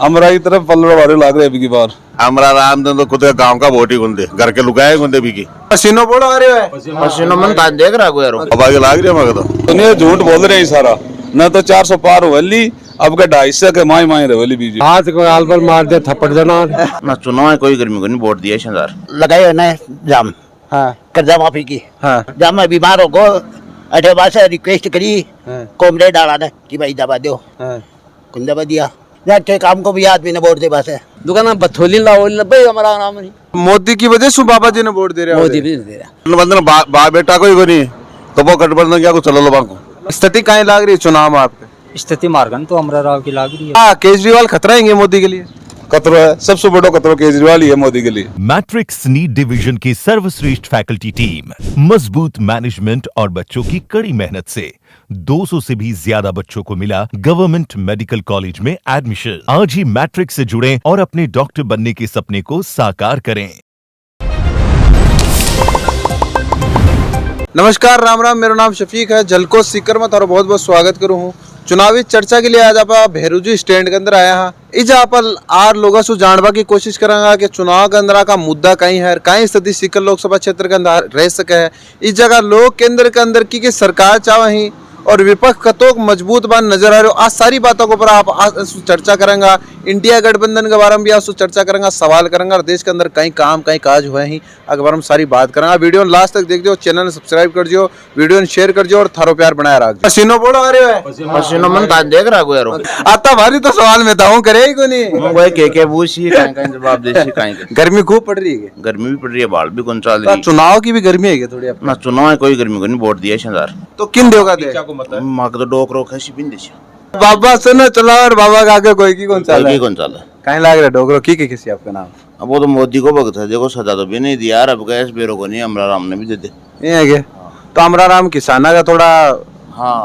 हमारा की तरफ पल्लड़ वाले लाग रहे अभी की बार हमारा राम तो खुद गांव का वोट ही गुंदे घर के लुगाए गुंदे भी की पसीनो बोलो आ रहे है पसीनो मन ताज देख रहा को यार अब आगे लाग रही है मगर तो दुनिया झूठ बोल रहे हैं सारा न तो 400 पार होली अब का 250 के माई माई रहे बीजेपी हाथ को गाल पर मार दे थप्पड़ देना ना चुनाव है कोई गर्मी को नहीं वोट दिया शानदार लगाए ना जाम हाँ कर्जा माफी की हाँ जब मैं बीमार हो गो अठे बासे रिक्वेस्ट करी कॉमरेड डाला ने कि भाई दबा दो हाँ कुन दबा दिया यार के काम को भी आदमी ने वोट दे बासे दुकान बथोली लाओ भाई हमारा नाम नहीं मोदी की वजह से बाबा जी ने वोट दे रहे मोदी भी दे रहा बंधन बा बेटा कोई को नहीं तो वो गठबंधन क्या कुछ चलो लो बांको स्थिति कहीं लाग रही है चुनाव में आपके स्थिति मार्गन तो हमारा राव की लाग रही है। हाँ केजरीवाल खतरा है मोदी के लिए खतरा है सबसे बड़ा खतरा केजरीवाल ही है मोदी के लिए। मैट्रिक्स नीट डिवीजन की सर्वश्रेष्ठ फैकल्टी टीम, मजबूत मैनेजमेंट और बच्चों की कड़ी मेहनत से 200 से भी ज्यादा बच्चों को मिला गवर्नमेंट मेडिकल कॉलेज में एडमिशन। आज ही मैट्रिक्स से जुड़ें और अपने डॉक्टर बनने के सपने को साकार करें। नमस्कार राम राम, मेरा नाम शफीक है। झलको सीकर में थारो बहुत बहुत स्वागत करूँ हूँ। चुनावी चर्चा के लिए आज आप भेरूजी स्टैंड के अंदर आया हाँ। इज आप आर लोगों से जानवा की कोशिश करेंगे कि चुनाव के अंदर का मुद्दा कहीं है, कहीं स्थिति सीकर लोकसभा क्षेत्र के अंदर रह सके है। इस जगह लोग केंद्र के अंदर की सरकार चाहे ही और विपक्ष कतोक मजबूत बात नजर आ रहे हो। आज सारी बातों के ऊपर आप चर्चा करेंगे। इंडिया गठबंधन के बारे में भी आप चर्चा करेंगे, सवाल करेंगे और देश के अंदर कहीं काम कहीं काज हुए ही अगर हम सारी बात करेंगे। वीडियो लास्ट तक देख दियो, चैनल सब्सक्राइब कर दियो, वीडियो शेयर कर दियो और थारो प्यार बनाए रख। पसीनो बोलो आ रहे है पसीनो मन ताज देख रहा को यार आता भारी तो सवाल में था हूँ करे ही को नहीं वो के पूछी कहीं जवाब देसी कहीं गर्मी खूब पड़ रही है, गर्मी भी पड़ रही है बाल भी कौन चल रही चुनाव की भी गर्मी है थोड़ी ना चुनाव है कोई गर्मी को नहीं वोट दिया शानदार तो किन देगा दे माँ तो डोक रोक है शिपिन देश बाबा सुनो चला और बाबा का आगे कोई की कौन सा कौन चल कहीं लाग रहा डोगरो की किसी आपका नाम अब वो तो मोदी को भगत है, देखो सजा तो भी नहीं दिया यार। अब गैस बेरो को नहीं अमरा राम ने भी दे दे ये है क्या? तो अमरा राम किसाना का थोड़ा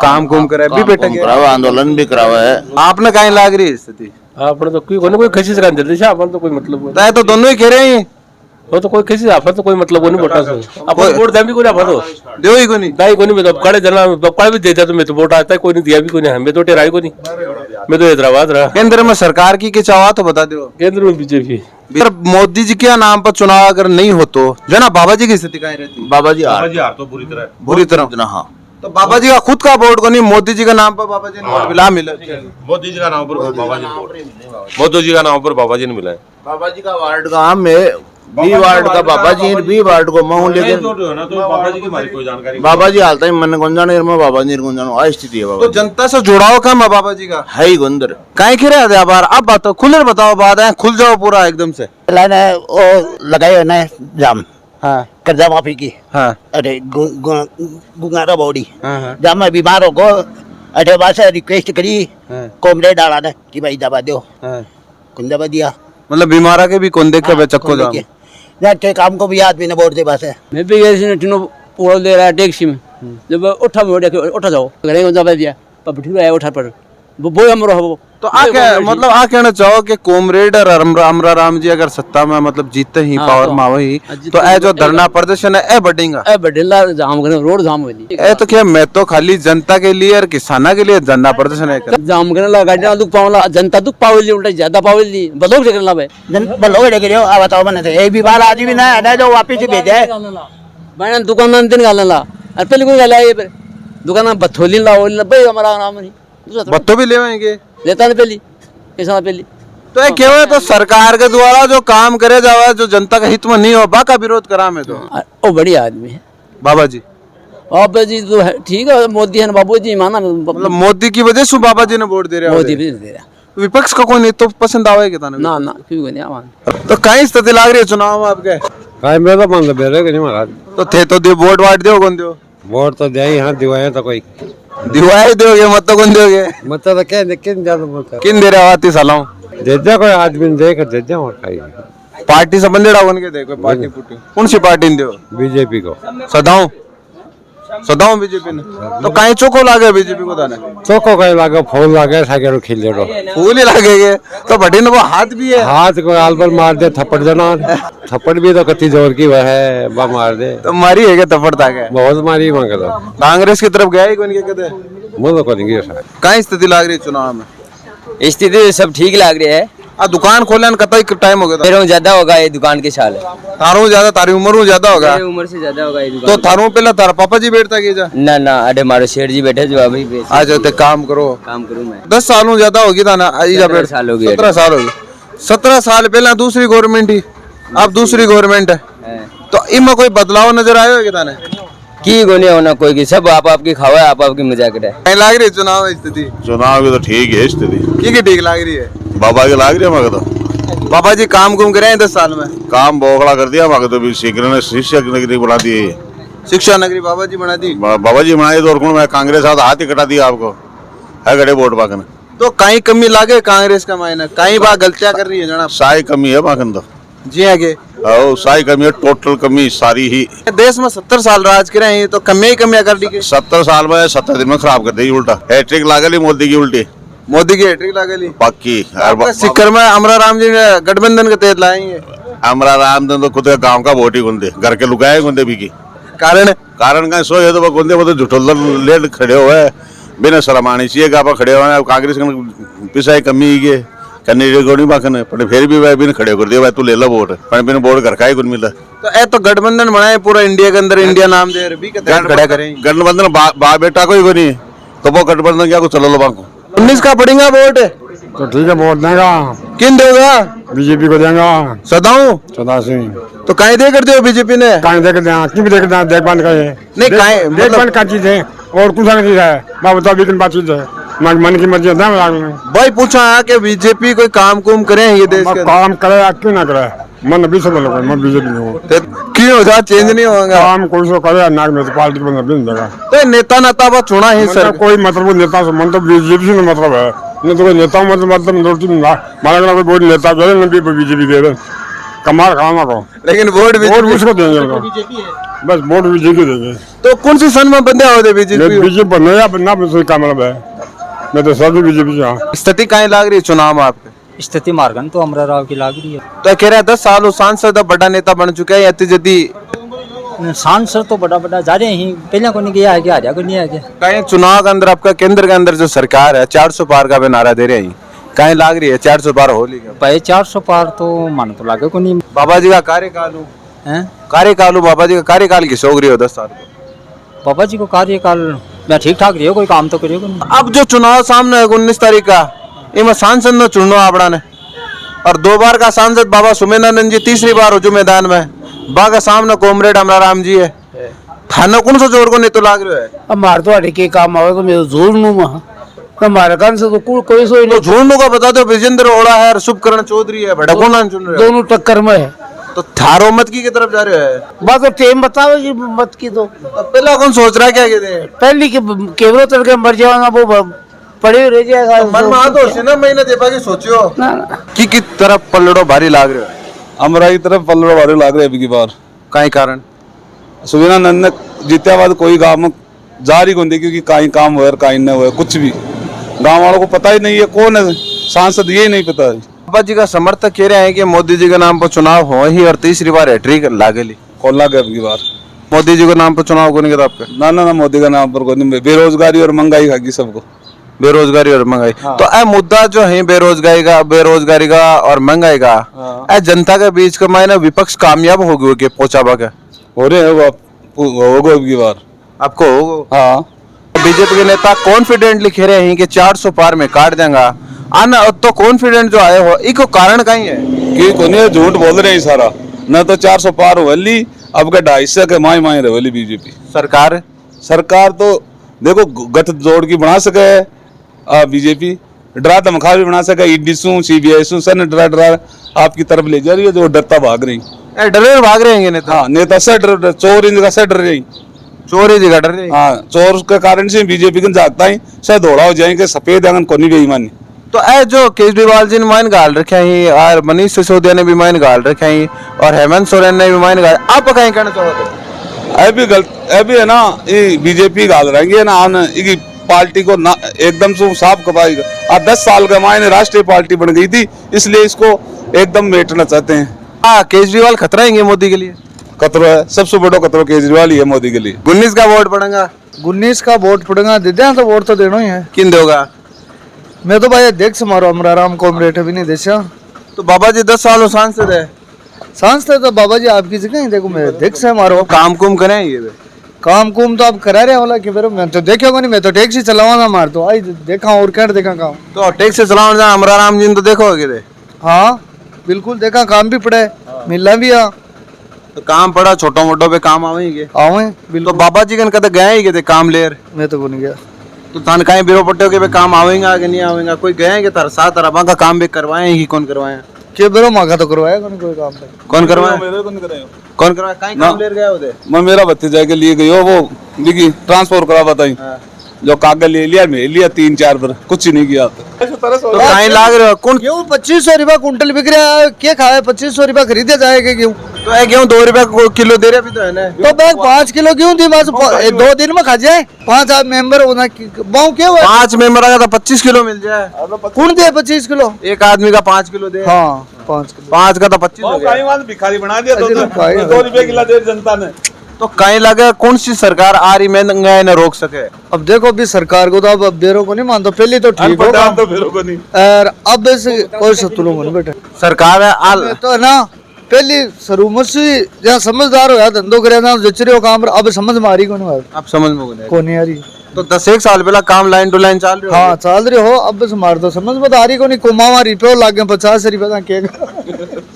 काम कुम करे भी बेटा करावा आंदोलन भी करावा है। आपने कहीं लाग रही है स्थिति आपने तो कोई खसी से जल्दी से अपन तो कोई मतलब तो दोनों ही कह रहे हैं वो तो कोई खसी अपन तो कोई मतलब नहीं वोटा से अपन वोट दे भी कोई अपन तो दो ही को नहीं दाई को नहीं। मैं काले जना काले भी देता तो मैं तो वोट आता कोई नहीं दिया भी कोई नहीं। मैं तो टेराई को नहीं, मैं तो हैदराबाद रहा। केंद्र में सरकार की चावा तो बता दो। केंद्र में बीजेपी मोदी जी के नाम पर चुनाव अगर नहीं हो तो जो ना बाबा जी की स्थिति कहीं रहती? बाबा जी हार तो बुरी तरह हाँ। तो बाबा जी का खुद का वोट को नहीं, मोदी जी का नाम पर बाबा जी ने वोट मिला मोदी जी का नाम पर बाबा जी ने मोदी जी का नाम पर बाबा जी ने मिला है। बाबा जी का वार्ड का हम बी वार्ड का बाबा जी बी वार्ड को मैं लेकिन बाबा जी की हमारी कोई जानकारी बाबा जी हालता ही मन गुंजान में बाबा जी गुंजान आ स्थिति है। बाबा तो जनता से जुड़ाव कम है बाबा जी का है ही गुंदर कहीं खिरे अब अब बात खुले बताओ बात है, खुल जाओ पूरा एकदम से। लाने ओ लगाए ना जाम हाँ कर्जा माफी की हाँ अरे गुंगारा बॉडी हाँ जब मैं बीमार हो गो अठे बासे रिक्वेस्ट करी कॉमरेड डाला ने कि भाई दबा दो कुन दबा दिया मतलब बीमारा के भी कौन देख के चक्को जाम यार के काम को भी आदमी ने वोट दे बासे मैं भी ऐसे टिनो पूरा दे रहा है टैक्सी में जब उठा में उठा जाओ घरे को दबा दिया पर ठीक है उठा पर वो हमरो हो तो मतलब आ कहना चाहो कि कॉमरेड और अमरा राम जी अगर सत्ता में मतलब जीते ही पावर में आवे ही तो ए जो धरना प्रदर्शन है ए बढ़ेगा ए बडेला जाम करे रोड जाम होली ए तो क्या मैं तो खाली जनता के लिए और किसाना के लिए धरना प्रदर्शन है जाम करे ला गाड़ी दुख पावला जनता दुख पावली उल्टा ज्यादा पावली बलोग जगह ला बे बोलो देख रहे हो आ बताओ बने थे ए बीमार आदमी भी ना है जो वापस भेजे मैंने दुकान दिन गालला और पहले कोई गाला ये दुकान बथोली लाओ भाई हमारा नाम नहीं बत्तो भी लेवाएंगे लेता नहीं पहली ऐसा पहली तो ये क्यों है? तो सरकार के द्वारा जो काम करे जावा जो जनता का हित में नहीं हो बा का विरोध करा में तो ओ बढ़िया आदमी है बाबा जी। बाबा जी तो ठीक है, मोदी है ना बाबू जी माना मतलब मोदी की वजह से बाबा जी ने वोट दे रहे मोदी भी दे रहा विपक्ष का कोई नहीं तो पसंद आवेगा ना ना क्यों नहीं आवान तो कहीं स्थिति लाग रही है चुनाव में आपके? काय मैं तो मान बेरे नहीं महाराज तो थे तो दे वोट वाट दो कौन दो वोट तो दे यहाँ दिवाए तो कोई दिवाई दोगे मत तो कौन दोगे मतलब तो क्या किन ज्यादा बोलता किन दे रहे आती सलाम दे दे कोई आदमी देख दे दे और खाई पार्टी से बंदेड़ा बन के देखो पार्टी फूटी कौन सी पार्टी ने दो बीजेपी को सदाऊं बीजेपी ने तो कहीं चोको लागे बीजेपी को दाने चोको कहीं लागे फूल लागे सागे खिले रो फूल ही लगेगे तो बड़ी वो हाथ भी है हाथ को गाल पर मार दे थप्पड़ देना थप्पड़ भी तो कति जोर की वह है बा मार दे तो मारी है क्या थप्पड़ ताके बहुत मारी मांगे तो कांग्रेस की तरफ गया ही कौन के कहते मुझे को नहीं गिर कहीं स्थिति लाग रही है चुनाव में? स्थिति सब ठीक लग रही है। आ दुकान खोले कतई टाइम हो गया था? मेरे ज्यादा होगा ये दुकान के साल, थारू ज्यादा, तारी उम्र ज्यादा होगा, मेरी उम्र से ज्यादा होगा ये तो दुकान। थारू पहले तारा पापा जी बैठता की जा ना ना, अरे मारो सेठ जी बैठे जो अभी आ जाते काम करो। काम करूँ मैं। 10 सालों ज्यादा होगी था ना, आई जा 17 बैठ साल हो गए। 17 साल होगी। 17 साल पहले दूसरी गवर्नमेंट ही, अब दूसरी गवर्नमेंट है, तो इनमें कोई बदलाव नजर आयो है किताने? की गोने होना कोई की, सब आप आपकी खावा है, आप आपकी मजाक है। कहीं लाग रही है चुनाव स्थिति चुनाव की तो ठीक है स्थिति, की ठीक लाग रही है? बाबा की लाग रही है मगर तो बाबा जी काम कुम करे हैं 10 साल में? काम बोखला कर दिया मगर तो भी शिक्षक ने शिक्षक नगरी बना दी है। शिक्षा नगरी बाबा जी बना दी। बाबा जी बनाई तो और कौन, मैं कांग्रेस हाथ हाथ ही कटा दिया आपको है गड़े वोट पाकन। तो कहीं कमी लागे कांग्रेस का मायना, कहीं बात गलतियां कर रही है जनाब? साई कमी है पाकन तो जी आगे साई कमी है, टोटल कमी सारी ही। देश में 70 साल राज करे हैं, तो कमियां ही कमियां कर दी। 70 साल में 70 दिन में खराब कर दी उल्टा। हैट्रिक लागली मोदी की उल्टी, मोदी की हैट्रिक लागली पक्की। सिक्कर में अमरा राम जी ने गठबंधन के तहत लाएंगे। हमारा राम तो खुद गांव का वोट ही गुंदे, घर के लुकाए गुंदे भी की कारण कारण का सो है तो वो गुंदे वो तो झुठोल लेट खड़े हुए बिना शर्म आनी चाहिए कि आप खड़े हुए कांग्रेस पिसाई कमी के करने गोड़ी बाखन पर फिर भी वह बिन खड़े कर दिया भाई तू ले लो वोट, पर बिन वोट घर का ही कुछ मिला। तो ए तो गठबंधन बनाए पूरा इंडिया के अंदर, इंडिया नाम दे रहे खड़ा करें गठबंधन बा बेटा कोई को नहीं, तो वो गठबंधन क्या को चलो लो बाको 19 का पड़ेगा वोट, तो ठीक है वोट देगा, किन देगा? बीजेपी को देगा। सदाऊं 84 तो काहे दे कर दियो बीजेपी ने? कहीं देख दें, क्यों देख दें, देखभाल करे नहीं काहे देखभाल का चीज है और कुछ चीज है बाबू तो अभी बात चीज है मन की मर्जी है भाई पूछा कि बीजेपी कोई काम कुम करे ये देश के काम करे या क्यों ना करे, मन अभी सब लोग मन बीजेपी में हो क्यों हो जा चेंज नहीं होगा काम कोई सो करे नाक में तो पार्टी बंदा भी नहीं देगा। तो नेता नाता बा चुना है सर, कोई मतलब नेता से मन तो बीजेपी से मतलब है, नहीं तो कोई नेता मतलब मारा कोई बोल नेता जो है बीजेपी दे रहे कमाल खाना को, लेकिन वोट उसको देंगे बस वोट बीजेपी देंगे। तो कौन सी सन में बंदे हो बीजेपी? बीजेपी नया बनना का मतलब है, मैं तो सभी बीजेपी। स्थिति कहीं लाग रही है चुनाव में आपके? स्थिति मार्गन तो अमरा राव की लाग रही है। तो कह रहे हैं 10 साल सांसद बड़ा नेता बन चुका है, यति जति सांसद तो बड़ा बड़ा जा रहे हैं, पहले को नहीं गया है क्या, को नहीं है क्या? कहीं चुनाव के अंदर आपका केंद्र के अंदर जो सरकार है 400 पार का भी नारा दे रहे हैं, कहीं लाग रही है 400 पार होली का? भाई 400 पार तो मन तो लागे को नहीं। बाबा जी का कार्यकाल बाबा जी का कार्यकाल की सोग रही हो 10 साल को? बाबा जी को कार्यकाल मैं ठीक ठाक रही हो, कोई काम तो करियो को नहीं। अब जो चुनाव सामने है 19 तारीख का, इनमें सांसद न चुनो आपड़ा ने, और 2 बार का सांसद बाबा सुमेधानंद जी तीसरी बार हो जो मैदान में, बागा सामने कॉमरेड अमरा राम जी है, थाना कौन सा जोर को नहीं तो लाग रहा है? अब मार तो अड़के काम आवे तो मैं जोर नू वहां हमारे कान से तो कोई सोई तो झूठों का बता दो, विजेंद्र ओड़ा है और शुभकरण चौधरी है, बड़ा कौन चुन रहे हो? दोनों टक्कर में है, तो थारो मत की तरफ जा रहे है? बात तो टेम बताओ जी मत की तो पहला कौन सोच रहा है क्या कहते हैं? पहली के केवलो तर के मर जाएगा वो पड़े रह जाएगा मन में हाथ हो ना महीने दे पाके सोचियो की तरफ पल्लड़ो भारी लाग रहे है? अमरा की तरफ पल्लड़ो भारी लाग रहे अभी की बार। कई कारण? सुविनानंद ने जीत्या बाद कोई गाँव में जा रही गुंदी, क्योंकि कहीं काम हुआ कहीं न हुआ, कुछ भी गाँव वालों को पता ही नहीं है कौन है सांसद, ये नहीं पता है। बाबा जी का समर्थक कह रहे हैं कि मोदी जी के नाम पर चुनाव हो ही और तीसरी बार हैट्रिक लागेली। कौन लागे अब की बार? मोदी जी के नाम पर चुनाव कौन कहता आपका? ना ना ना, मोदी का नाम पर कोई बेरोजगारी और महंगाई खागी सबको, बेरोजगारी और महंगाई। हाँ। तो ए मुद्दा जो है बेरोजगारी का और महंगाई का, हाँ। जनता के बीच का मायने विपक्ष कामयाब हो गए पहुंचावा के हो रहे हैं होगा अब की बार आपको होगा। हाँ, बीजेपी के नेता कॉन्फिडेंटली कह रहे हैं कि 400 पार में काट देगा आना, तो कॉन्फिडेंट जो आए हो इसको कारण कहीं है कि कोने झूठ बोल रहे हैं सारा, न तो 400 पार होली अब का 250 के माई रहे बीजेपी सरकार तो देखो गठ जोड़ की बना सके बीजेपी, डरा धमका भी बना सके, ईडी सू सीबीआई सू सन डरा आपकी तरफ ले जा रही है, जो डरता भाग रही डरे भाग रहे हैं नेता। हाँ, नेता से डर, चोर इनका से डर रही, चोरी जगह डर रही। हाँ, चोर के कारण से बीजेपी के जागता ही शायद दौड़ा हो जाएंगे सफेद आंगन को नहीं बेईमानी। तो ऐ जो केजरीवाल जी ने माइन गाल रखे हैं और मनीष सिसोदिया ने भी माइन गाल रखे हैं और हेमंत सोरेन ने भी माइन गाल, आप कहीं कहना चाहोगे? अभी है ना ये बीजेपी गाल रहेंगे ना आन पार्टी को ना एकदम से साफ करवाएगा। आज 10 साल का मायने राष्ट्रीय पार्टी बन गई थी, इसलिए इसको एकदम मेटना चाहते हैं। हाँ, केजरीवाल खतरा है मोदी के लिए? खतरा है, सबसे बड़ा खतरा केजरीवाल ही है मोदी के लिए। 19 का वोट पड़ेगा, 19 का वोट पड़ेगा, दे दें तो वोट तो देना ही है। किन दोगा? मैं तो भाई अध्यक्ष मारो अमराराम कॉमरेड अभी नहीं देशा तो बाबा जी 10 सालों सांसद है, सांसद तो बाबा जी आपकी जगह ही देखो मैं अध्यक्ष है मारो काम कुम करें ये वे? काम कुम तो आप करा रहे होला कि फिर मैं तो देखा नहीं, मैं तो टैक्सी चलावा मार तो आई देखा और क्या देखा काम। तो टैक्सी चलाओ जा अमराराम जी ने तो देखो कि हाँ बिल्कुल देखा, काम भी पड़े मिलना भी आ तो काम पड़ा छोटो मोटो पे काम आवेंगे। आवे तो बिल्कुल। बाबा जी कन कद गए ही के काम लेर मैं तो नहीं गया तो थान काई बिरो पट्टे के पे काम आवेंगा कि नहीं आवेंगा, कोई गए कि तार साथ तरह का काम भी करवाए ही कौन करवाए? के बेरो मांगा तो करवाया कोई काम पे कौन करवाए? मेरे कौन करवाए? काई काम लेर गए उधर? मैं मेरा भतीजा के लिए गयो वो लिखी ट्रांसफर करा बताई जो कागज ले लिया ले लिया 3-4 बार कुछ ही नहीं किया। तो काई लाग रहे हो कौन? गेहूँ 2500 रुपया कुंटल बिक रहा है, क्या खाए 2500 रुपया खरीदे जाएगा गेहूँ? तो ये गेहूं 2 रुपया किलो दे रहे भी तो है ना। तो बैग 5 किलो गेहूँ थी बस 2 दिन में खा जाए। 5 आप मेंबर होना बाऊ क्या हुआ? 5 मेंबर आएगा तो 25 किलो मिल जाए। कौन दे 25 किलो? एक आदमी का 5 किलो दे। हाँ 5 किलो 5 का तो 25 हो गया। भिखारी बना दिया तो 2 रुपए किलो दे जनता ने। तो कहीं लगे कौन सी सरकार आ रही महंगाई ने रोक सके? अब देखो अभी सरकार को तो अब बेरों को नहीं मानता, पहले तो ठीक होगा तो फिर को नहीं और अब से कोई शत्रु नहीं बेटा। सरकार है आल तो है ना पहले शुरू में से जहाँ समझदार हो धंधो करे ना जचरे हो काम, अब समझ मारी को नहीं अब समझ में को नहीं आ रही। तो 10-1 साल पहला काम लाइन टू लाइन चल रही हो। हाँ चल रही हो, अब बस मार दो समझ में आ रही को नहीं। कुमावा रिपेयर लाग गए 50 रुपया के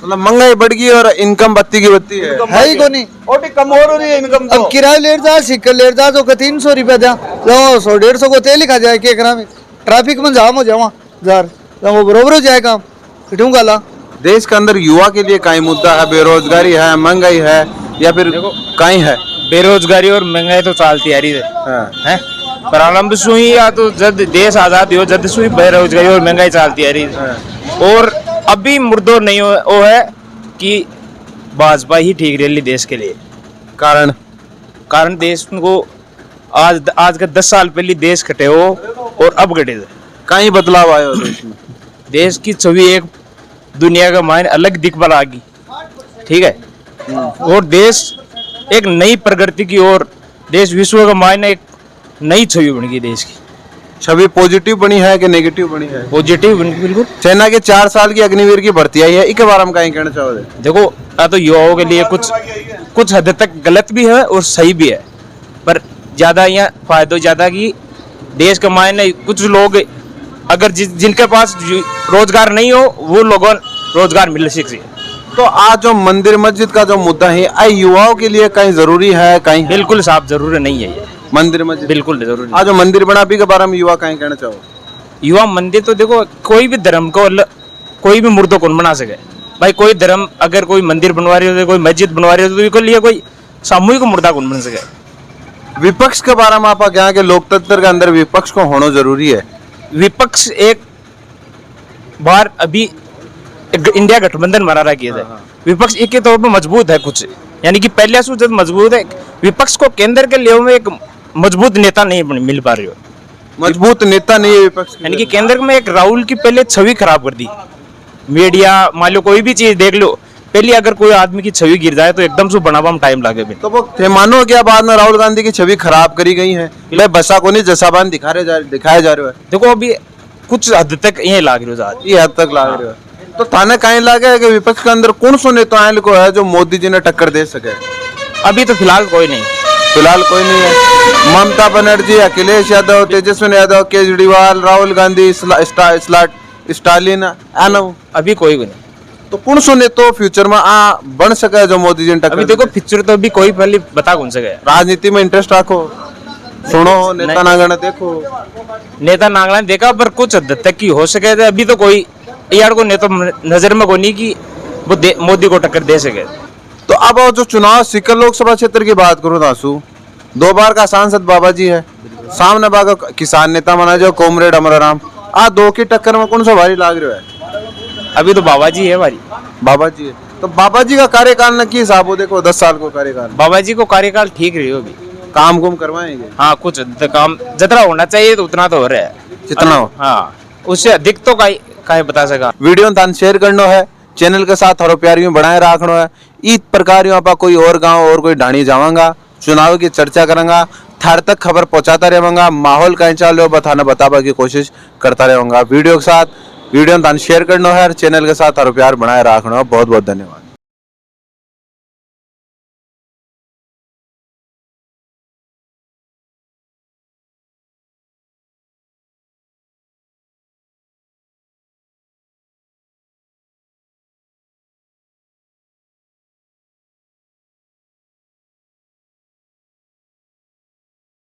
मतलब महंगाई बढ़ गई और इनकम बत्ती की बत्ती है ही को नहीं। और कम हो रही है इनकम अब किराया लेट जा सिक्कर लेट जा तो 300 रुपया दिया लो 100-150 को तेल ही खा जाए के करा में ट्रैफिक में जाम हो जावा जार वो बरोबर हो जाए काम पिटूं गाला। देश के अंदर युवा के लिए कई मुद्दा है, बेरोजगारी है, महंगाई है या फिर कहीं है? बेरोजगारी और महंगाई तो चलती आ रही है प्रारंभ से ही या तो जब देश आजाद हो जब से बेरोजगारी और महंगाई चलती आ रही है। और अभी मुर्दों नहीं वो है कि भाजपा ही ठीक रही देश के लिए। कारण देश को आज का 10 साल पहले देश कटे हो और अब कटे थे। कहीं बदलाव आया देश में। देश की छवि एक दुनिया का मायने अलग दिख बना गई, ठीक है। और देश एक नई प्रगति की ओर, देश विश्व का मायने एक नई छवि बन गई देश की। छवि पॉजिटिव बनी है कि नेगेटिव बनी है? पॉजिटिव बन गई बिल्कुल। सेना के 4 साल की अग्निवीर की भर्ती आई है, इसके बारे में कहीं कहना चाहोगे? देखो तो युवाओं के लिए कुछ हद तक गलत भी है और सही भी है, पर ज्यादा यहाँ फायदा ज्यादा की देश के मायने कुछ लोग अगर जिनके पास रोजगार नहीं हो वो लोगों रोजगार मिल सके। तो आज जो मंदिर मस्जिद का जो मुद्दा है आई युवाओं के लिए कहीं जरूरी है? कहीं बिल्कुल साफ जरूरी नहीं है ये मंदिर मस्जिद बिल्कुल जरूरी। आज जो मंदिर बना भी के बारे में युवा कहीं कहना चाहो? युवा मंदिर तो देखो कोई भी धर्म को कोई भी मुर्दों को बना सके भाई। कोई धर्म अगर कोई मंदिर बनवा रही हो कोई मस्जिद बनवा रही हो तो इसके लिए कोई सामूहिक मुर्दा कौन बन सके। विपक्ष के बारे में आप क्या के लोकतंत्र के अंदर विपक्ष को होना जरूरी है? विपक्ष एक बार अभी इंडिया गठबंधन मरारा किया था, विपक्ष एक के तौर पर मजबूत है कुछ, यानी कि पहले से जब मजबूत है विपक्ष को केंद्र के लिए में एक मजबूत नेता नहीं मिल पा रही हो। मजबूत नेता नहीं है विपक्ष, यानी कि केंद्र में एक राहुल की पहले छवि खराब कर दी। मीडिया मान लो कोई भी चीज देख लो, पहले अगर कोई आदमी की छवि गिर जाए तो एकदम से बनावा में टाइम लगे। तो वो मानो क्या बाद में राहुल गांधी की छवि खराब करी गई है? बसा को नहीं जसाबान दिखाया जा रहा है। देखो अभी कुछ हद तक ये लाग रही हो, ये हद तक लाग रही है। तो थाने कहीं लगे है कि विपक्ष के अंदर कौन सो नेता को है जो मोदी जी ने टक्कर दे सके? अभी तो फिलहाल कोई नहीं है। ममता बनर्जी, अखिलेश यादव, तेजस्वी यादव, केजरीवाल, राहुल गांधी, स्टालिन अभी कोई नहीं। तो कौन सो नेता फ्यूचर में बन सके जो मोदी जी ने टक्कर? अभी देखो फ्यूचर तो अभी कोई पहले बता कौन सके। राजनीति में इंटरेस्ट रखो, सुनो नेता नागण देखो। नेता नागण देखा पर कुछ हद तक की हो सके थे। अभी तो कोई यार को नेता नजर में को नहीं कि वो मोदी को टक्कर दे सके। तो अब जो चुनाव सीकर लोकसभा क्षेत्र की बात करूँ दासू, 2 बार का सांसद बाबा जी है, सामने बागा किसान नेता माना जो कॉमरेड अमराराम, दो की टक्कर में कौन सा भारी लाग रहा है? अभी तो बाबा जी है भारी। बाबा जी है तो बाबा जी का कार्यकाल न की हिसाब हो देखो 10 साल को कार्यकाल। बाबा जी को कार्यकाल ठीक रही होगी, काम कुम करवाएंगे। हाँ कुछ काम जितना होना चाहिए तो उतना तो हो रहा है, जितना हो। हाँ उससे अधिक तो काहे बता सका। वीडियो तान शेयर करना है, चैनल के साथ हरो प्यारियों बढ़ाए रखना है। इस प्रकार कोई और गांव और कोई ढाणी जावांगा, चुनाव की चर्चा करेंगा, थार तक खबर पहुंचाता रहूंगा, माहौल कहीं चालो बताबा की कोशिश करता रहूंगा। वीडियो के साथ वीडियो दान शेयर करना है, चैनल के साथ हर प्यार बनाए रखना। बहुत बहुत धन्यवाद।